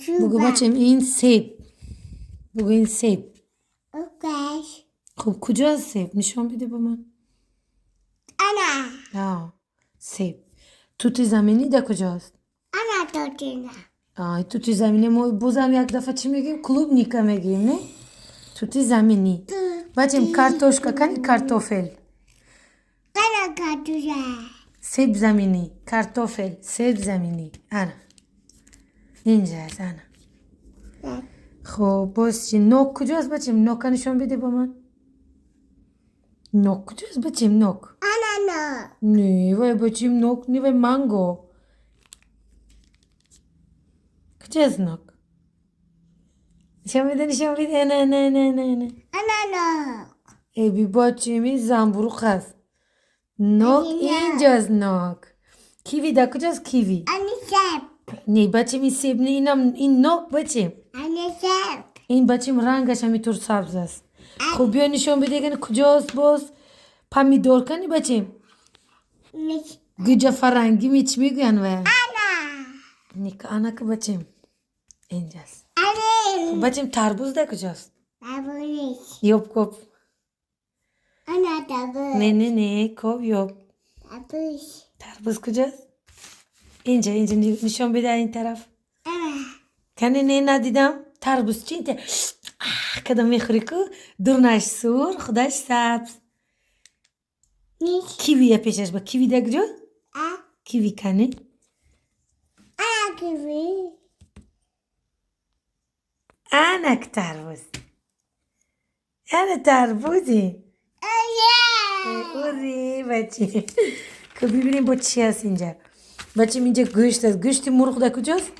بگو بچم این سیب. بگو این سیب. اوکیش. خب کجاست سیب؟ نشان بده با من. انا. سیب. توت زمینی در کجاست؟ انا توتینا. توت زمینی ما بازم یک دفعه چی میگیم؟ کلوبنیکا میگیم نه؟ توت زمینی. بچم کارتوشکا کنی کارتوفل. انا کارتوشه. سیب زمینی. کارتوفل. سیب زمینی. انا. اینجاست انا. خب باز چی؟ نوک کجاست بچم؟ نوک نشان بده با من. نوک کجاست بچم؟ نوک. انا نه وای بچم نوک نه وای مانگو. کجاست نوک؟ نشان بده نشان بده. نه نه نه نه نه. انا ای بی بچم این زنبروخ هست. نوک اینجاست نوک. کیوی در کجاست کیوی؟ انی سب. نه بچم این سیب نه این نوک بچم. انی سب. این بچم رنگش همینطور سبز است. خب بیا نشان بده که کجاست باز. پمیدور کنی بچم. گوجه فرنگی میچ میگن و انا. نیک آنا که بچم اینجاست. انی. بچم تربوز در کجاست؟ تابونیش. یوب کب. انا تابون. نه نه نه کب یوب. تابوش. تربوز کجاست؟ اینجا نشان بده این طرف. انا. کنه نه ندیدم. تربوز چی انت؟ کدام میخوری که درنش سور خودش سبز. نیش. کیوی پیشش با کیوی در کجا؟ کیوی کنه. انا کیوی. انا که تربوز. انا تربوزی. اوری بچه. که ببینیم با چی هست اینجا. بچه اینجا گوشت هست. گوشت مرغ در کجاست؟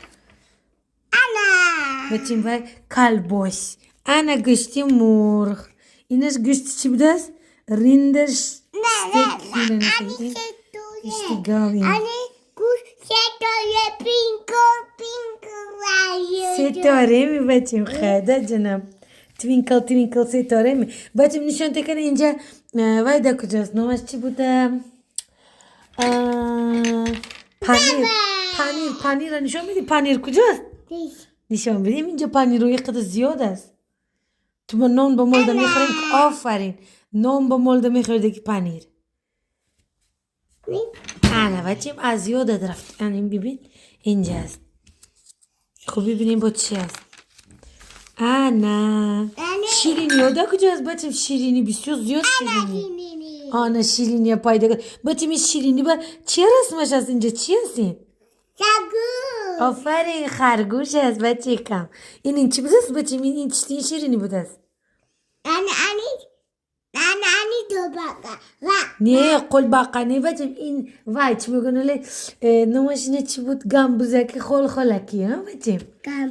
انا. بچه وای کالباس. انا گوشت مرغ. اینش گوشت چی بوده است؟ ریندش انی گوشت گاوی. انی گوش ستاره پینکو وایو. ستاره می بچه خدا جنم. توینکل توینکل ستاره می. بچه نشان تکنه اینجا وای در کجاست؟ نامش چی بوده؟ پنیر نشان میدی پنیر کجاست؟ نشان بدیم اینجا پنیر روی قدر زیاد است. تو با نان با مالده میخوریم که آفرین نان با مالده میخورده که پنیر. انا بچیم از یادت رفت. این ببین اینجا است. خب ببینیم با چی است. انا شیرینی یاده کجاست بچیم؟ شیرینی بسیار زیاد شیرینی. آنا شیرینی پایده کن. بچیم این شیرینی با چی رسمش هست اینجا؟ چی هست این؟ خرگوش. آفرین خرگوش هست بچه کم. این چی بوده است بچیم؟ این چی شیرینی بوده است؟ انی دو بقا. نه قلباقه نه بچیم این وای چی میگن لی نماش نه چی بود گامبوزه که خول خولکی ها بچیم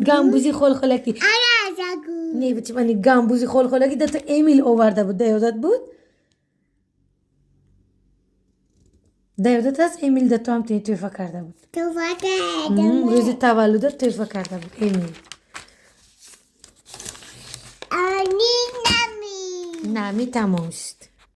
گامبوزی خول خولکی. انا زگو. نه بچیم این گامبوزی خول خولکی دتا امیل آورده بود یادت بود؟ یادت هست امیل دتا هم تویفه کرده بود. روز تولدت تویفه کرده بود امیل. انی نمی تمام شد.